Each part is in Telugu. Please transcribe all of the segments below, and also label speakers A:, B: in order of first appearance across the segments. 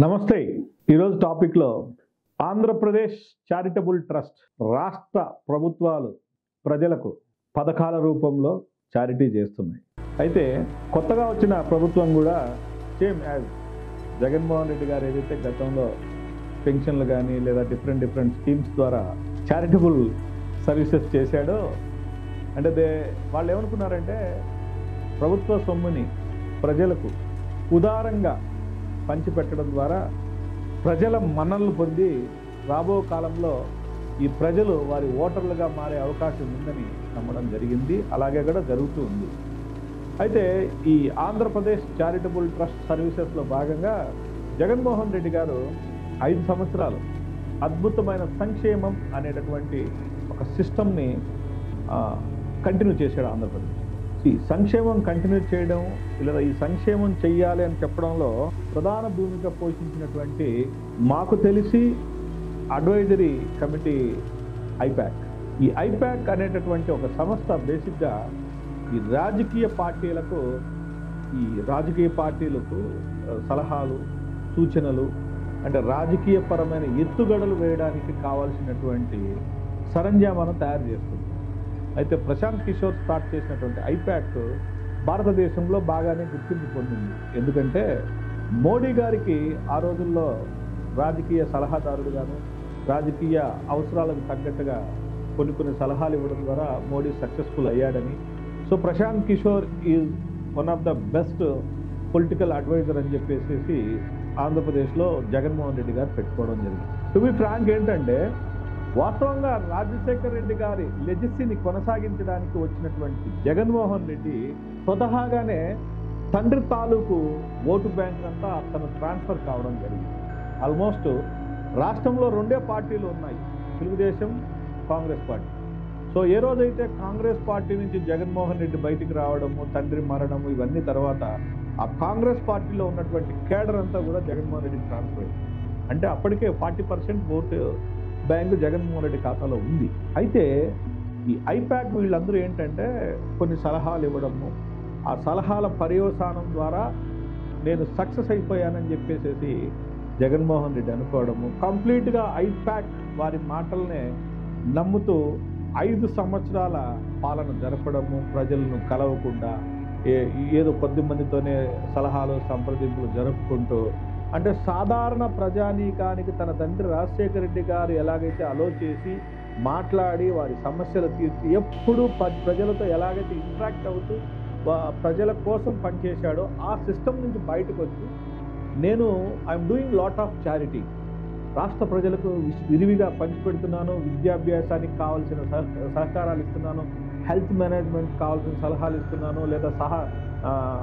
A: నమస్తే. ఈరోజు టాపిక్లో ఆంధ్రప్రదేశ్ చారిటబుల్ ట్రస్ట్ రాష్ట్ర ప్రభుత్వాలు ప్రజలకు పథకాల రూపంలో చారిటీ చేస్తున్నాయి. అయితే కొత్తగా వచ్చిన ప్రభుత్వం కూడా సేమ్ యాజ్ జగన్మోహన్ రెడ్డి గారు ఏదైతే గతంలో పెన్షన్లు కానీ లేదా డిఫరెంట్ స్కీమ్స్ ద్వారా చారిటబుల్ సర్వీసెస్ చేశాడో అంటే వాళ్ళు ఏమనుకున్నారంటే ప్రభుత్వ సొమ్ముని ప్రజలకు ఉదారంగా పంచిపెట్టడం ద్వారా ప్రజల మన్ననలు పొంది రాబో కాలంలో ఈ ప్రజలు వారి ఓటర్లుగా మారే అవకాశం ఉందని నమ్మడం జరిగింది. అలాగే కూడా జరుగుతూ ఉంది. అయితే ఈ ఆంధ్రప్రదేశ్ చారిటబుల్ ట్రస్ట్ సర్వీసెస్లో భాగంగా జగన్మోహన్ రెడ్డి గారు 5 సంవత్సరాలు అద్భుతమైన సంక్షేమం అనేటటువంటి ఒక సిస్టమ్ని కంటిన్యూ చేశాడు ఆంధ్రప్రదేశ్. ఈ సంక్షేమం కంటిన్యూ చేయడం లేదా ఈ సంక్షేమం చెయ్యాలి అని చెప్పడంలో ప్రధాన భూమిక పోషించినటువంటి మాకు తెలిసి అడ్వైజరీ కమిటీ ఐపాక్. ఈ ఐపాక్ అనేటటువంటి ఒక సంస్థ బేసిక్గా ఈ రాజకీయ పార్టీలకు సలహాలు సూచనలు అంటే రాజకీయపరమైన ఎత్తుగడలు వేయడానికి కావాల్సినటువంటి సరంజామాను తయారు చేస్తుంది. అయితే ప్రశాంత్ కిషోర్ స్టార్ట్ చేసినటువంటి ఐపాక్ భారతదేశంలో బాగానే గుర్తింపు పొందింది. ఎందుకంటే మోడీ గారికి ఆ రోజుల్లో రాజకీయ సలహాదారుడుగాను రాజకీయ అవసరాలకు తగ్గట్టుగా కొన్ని సలహాలు ఇవ్వడం ద్వారా మోడీ సక్సెస్ఫుల్ అయ్యాడని, so Prashant Kishor is one of the best political advisor అని చెప్పేసి ఆంధ్రప్రదేశ్లో జగన్మోహన్ రెడ్డి గారు పెట్టుకోవడం జరిగింది. టు బి ఫ్రాంక్ ఏంటంటే వాస్తవంగా రాజశేఖర్ రెడ్డి గారి లెగసీని కొనసాగించడానికి వచ్చినటువంటి జగన్మోహన్ రెడ్డి స్వతహాగానే తండ్రి తాలూకు ఓటు బ్యాంక్ అంతా తను ట్రాన్స్ఫర్ కావడం జరిగింది. ఆల్మోస్ట్ రాష్ట్రంలో 2 పార్టీలు ఉన్నాయి, తెలుగుదేశం, కాంగ్రెస్ పార్టీ. సో ఏ రోజైతే కాంగ్రెస్ పార్టీ నుంచి జగన్మోహన్ రెడ్డి బయటికి రావడము, తండ్రి మరణము ఇవన్నీ తర్వాత ఆ కాంగ్రెస్ పార్టీలో ఉన్నటువంటి కేడర్ అంతా కూడా జగన్మోహన్ రెడ్డికి ట్రాన్స్ఫర్ అయింది. అంటే అప్పటికే 40% ఓటు బ్యాంకు జగన్మోహన్ రెడ్డి ఖాతాలో ఉంది. అయితే ఈ ఐపాక్ వీళ్ళందరూ ఏంటంటే కొన్ని సలహాలు ఇవ్వడము, ఆ సలహాల పర్యవసానం ద్వారా నేను సక్సెస్ అయిపోయానని చెప్పేసి జగన్మోహన్ రెడ్డి అనుకోవడము, కంప్లీట్గా ఐపాక్ వారి మాటలనే నమ్ముతూ 5 సంవత్సరాల పాలన జరపడము, ప్రజలను కలవకుండా ఏదో కొద్ది మందితోనే సలహాలు సంప్రదింపులు జరుపుకుంటూ, అంటే సాధారణ ప్రజానీకానికి తన తండ్రి రాజశేఖర రెడ్డి గారు ఎలాగైతే అలో చేసి మాట్లాడి వారి సమస్యలు తీర్చి ఎప్పుడూ ప్రజలతో ఎలాగైతే ఇంటరాక్ట్ అవుతూ ప్రజల కోసం పనిచేశాడో ఆ సిస్టమ్ నుంచి బయటకు వచ్చి నేను I'm doing lot of charity, రాష్ట్ర ప్రజలకు విరివిగా పంచిపెడుతున్నాను, విద్యాభ్యాసానికి కావాల్సిన సహకారాలు ఇస్తున్నాను, హెల్త్ మేనేజ్మెంట్ కావాల్సిన సలహాలు ఇస్తున్నాను, లేదా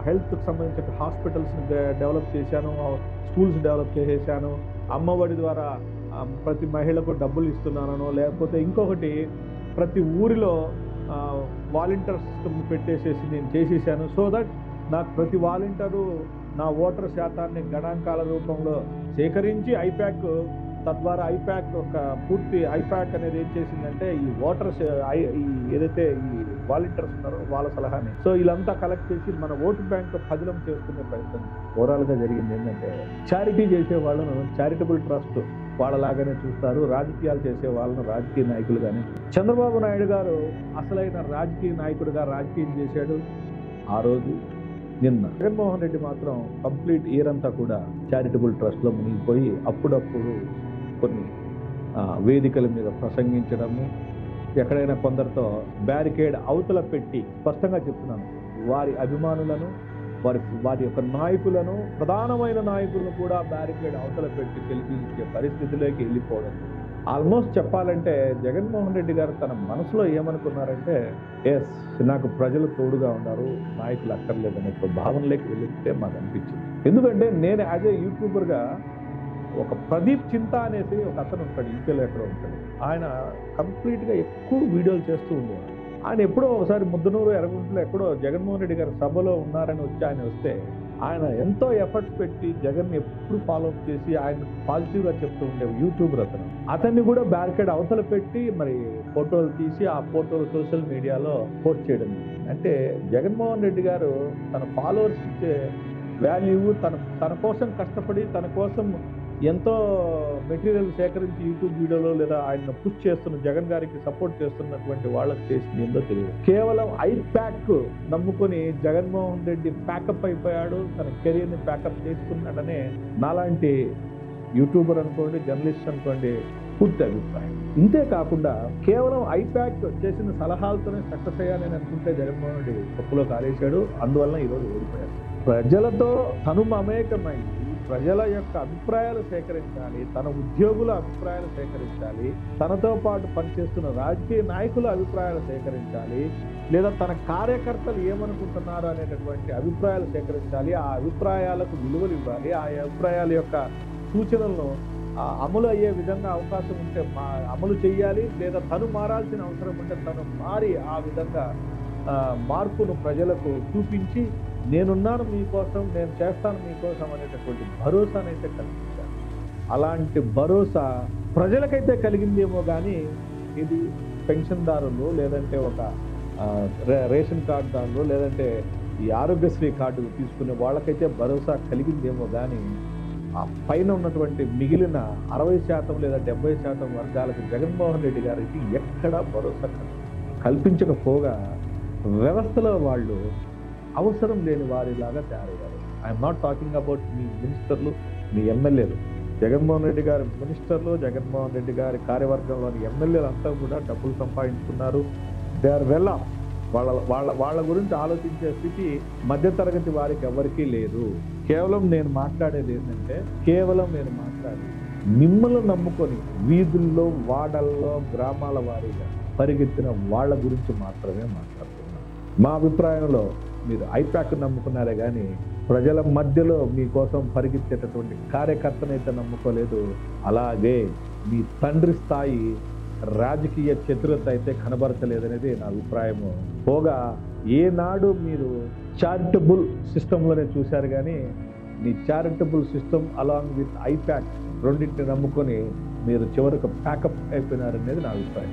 A: హెల్త్కి సంబంధించిన హాస్పిటల్స్ని డెవలప్ చేశాను, స్కూల్స్ డెవలప్ చేసేసాను, అమ్మఒడి ద్వారా ప్రతి మహిళకు డబ్బులు ఇస్తున్నాను, లేకపోతే ఇంకొకటి ప్రతి ఊరిలో వాలంటీర్ సిస్టమ్ పెట్టేసేసి నేను చేసేసాను. సో దట్ నాకు ప్రతి వాలంటీరు నా ఓటర్ శాతాన్ని గణాంకాల రూపంలో సేకరించి ఐపాక్, తద్వారా ఐపాక్ ఒక పూర్తి ఐపాక్ అనేది ఏం చేసిందంటే ఈ ఓటర్స్ ఏదైతే ఈ వాలంటీర్స్ ఉన్నారో వాళ్ళ సలహాని సో వీళ్ళంతా కలెక్ట్ చేసి మన ఓటు బ్యాంక్ పదిలం చేసుకునే ప్రయత్నం ఓవరాల్గా జరిగింది. ఏంటంటే చారిటీ చేసే వాళ్ళను చారిటబుల్ ట్రస్ట్ వాళ్ళలాగానే చూస్తారు, రాజకీయాలు చేసే వాళ్ళను రాజకీయ నాయకులుగానే. చంద్రబాబు నాయుడు గారు అసలైన రాజకీయ నాయకుడిగా రాజకీయం చేశాడు ఆ రోజు. నిన్న జగన్మోహన్ రెడ్డి మాత్రం కంప్లీట్ ఇయర్ అంతా కూడా చారిటబుల్ ట్రస్ట్లో మునిగిపోయి అప్పుడప్పుడు కొన్ని వేదికల మీద ప్రసంగించడము, ఎక్కడైనా కొందరితో బ్యారికేడ్ అవతల పెట్టి, స్పష్టంగా చెప్తున్నాను, వారి అభిమానులను వారి యొక్క నాయకులను, ప్రధానమైన నాయకులను కూడా బ్యారికేడ్ అవతల పెట్టి గెలిపించే పరిస్థితిలోకి వెళ్ళిపోవడం. ఆల్మోస్ట్ చెప్పాలంటే జగన్మోహన్ రెడ్డి గారు తన మనసులో ఏమనుకున్నారంటే ఎస్ నాకు ప్రజలు తోడుగా ఉన్నారు, నాయకులు అక్కర్లేదనే భావనలోకి వెళ్తే మాకు అనిపించింది. ఎందుకంటే నేను యాజ్ ఏ యూట్యూబర్గా ఒక ప్రదీప్ చింత అనేసి ఒక అతను ఉంటాడు, యూపీలో ఎక్కడో ఉంటాడు. ఆయన కంప్లీట్గా ఎక్కువ వీడియోలు చేస్తూ ఉండేవాడు. ఆయన ఎప్పుడో ఒకసారి ముద్దనూరు ఎర్రగుంటలో ఎక్కడో జగన్మోహన్ రెడ్డి గారు సభలో ఉన్నారని వస్తే ఆయన ఎంతో ఎఫర్ట్స్ పెట్టి జగన్ని ఎప్పుడు ఫాలోఅప్ చేసి ఆయన పాజిటివ్గా చెప్తూ ఉండే యూట్యూబర్ అతన్ని కూడా బ్యారికేడ్ అవతల పెట్టి మరి ఫోటోలు తీసి ఆ ఫోటోలు సోషల్ మీడియాలో పోస్ట్ చేయడం. అంటే జగన్మోహన్ రెడ్డి గారు తన ఫాలోవర్స్ ఇచ్చే వాల్యూ తన కోసం కష్టపడి తన కోసం ఎంతో మెటీరియల్ సేకరించి యూట్యూబ్ వీడియోలో లేదా ఆయన పుష్ చేస్తున్న జగన్ గారికి సపోర్ట్ చేస్తున్నటువంటి వాళ్ళకి చేసింది ఏందో తెలియదు. కేవలం ఐప్యాక్ నమ్ముకొని జగన్మోహన్ రెడ్డి ప్యాకప్ అయిపోయాడు, తన కెరీర్ని ప్యాకప్ చేసుకున్నాడనే నాలాంటి యూట్యూబర్ అనుకోండి, జర్నలిస్ట్ అనుకోండి పూర్తి అభిప్రాయం. ఇంతే కాకుండా కేవలం ఐప్యాక్ చేసిన సలహాలతోనే సక్సెస్ అయ్యానని అనుకుంటే జగన్మోహన్ రెడ్డి పప్పులో కాలేశాడు. అందువల్ల ఈరోజు ఓడిపోయాడు. ప్రజలతో తను మమేకమై ప్రజల యొక్క అభిప్రాయాలు సేకరించాలి, తన ఉద్యోగుల అభిప్రాయాలు సేకరించాలి, తనతో పాటు పనిచేస్తున్న రాజకీయ నాయకుల అభిప్రాయాలు సేకరించాలి, లేదా తన కార్యకర్తలు ఏమనుకుంటున్నారు అనేటటువంటి అభిప్రాయాలు సేకరించాలి. ఆ అభిప్రాయాలకు విలువలు ఇవ్వాలి, ఆ అభిప్రాయాల యొక్క సూచనలను అమలు అయ్యే విధంగా అవకాశం ఉంటే అమలు చేయాలి, లేదా తను మారాల్సిన అవసరం ఉంటే తను మారి ఆ విధంగా మార్పును ప్రజలకు చూపించి నేనున్నాను మీకోసం, నేను చేస్తాను మీకోసం అనేటటువంటి భరోసానైతే కల్పించాలి. అలాంటి భరోసా ప్రజలకైతే కలిగిందేమో కానీ ఇది పెన్షన్దారులు, లేదంటే ఒక రేషన్ కార్డుదారులు, లేదంటే ఈ ఆరోగ్యశ్రీ కార్డు తీసుకునే వాళ్ళకైతే భరోసా కలిగిందేమో కానీ ఆ పైన ఉన్నటువంటి మిగిలిన 60% లేదా 70% వర్గాలకు జగన్మోహన్ రెడ్డి గారికి ఎక్కడా భరోసా కల్పించకపోగా వ్యవస్థలో వాళ్ళు అవసరం లేని వారిలాగా తయారయ్యారు. I'm not talking about me మినిస్టర్లు, మీ ఎమ్మెల్యేలు. జగన్మోహన్ రెడ్డి గారి మినిస్టర్లు, జగన్మోహన్ రెడ్డి గారి కార్యవర్గంలోని ఎమ్మెల్యేలు అంతా కూడా డబ్బులు సంపాదించుకున్నారు. They are well off. వాళ్ళ గురించి ఆలోచించే స్థితి మధ్యతరగతి వారికి ఎవరికీ లేదు. కేవలం నేను మాట్లాడేది ఏంటంటే, మిమ్మల్ని నమ్ముకొని వీధుల్లో, వాడల్లో, గ్రామాల వారీగా పరిగెత్తిన వాళ్ళ గురించి మాత్రమే మాట్లాడుతున్నాను. మా అభిప్రాయంలో మీరు ఐప్యాక్ నమ్ముకున్నారే కానీ ప్రజల మధ్యలో మీకోసం పరిగెత్తేటటువంటి కార్యకర్తనైతే నమ్ముకోలేదు. అలాగే మీ తండ్రి స్థాయి రాజకీయ చతురత అయితే కనబరచలేదనేది నా అభిప్రాయము. పోగా ఏనాడు మీరు చారిటబుల్ సిస్టంలోనే చూశారు కానీ మీ charitable system along with IPAC రెండింటిని నమ్ముకొని మీరు చివరికి ప్యాకప్ అయిపోయినారనేది నా అభిప్రాయం.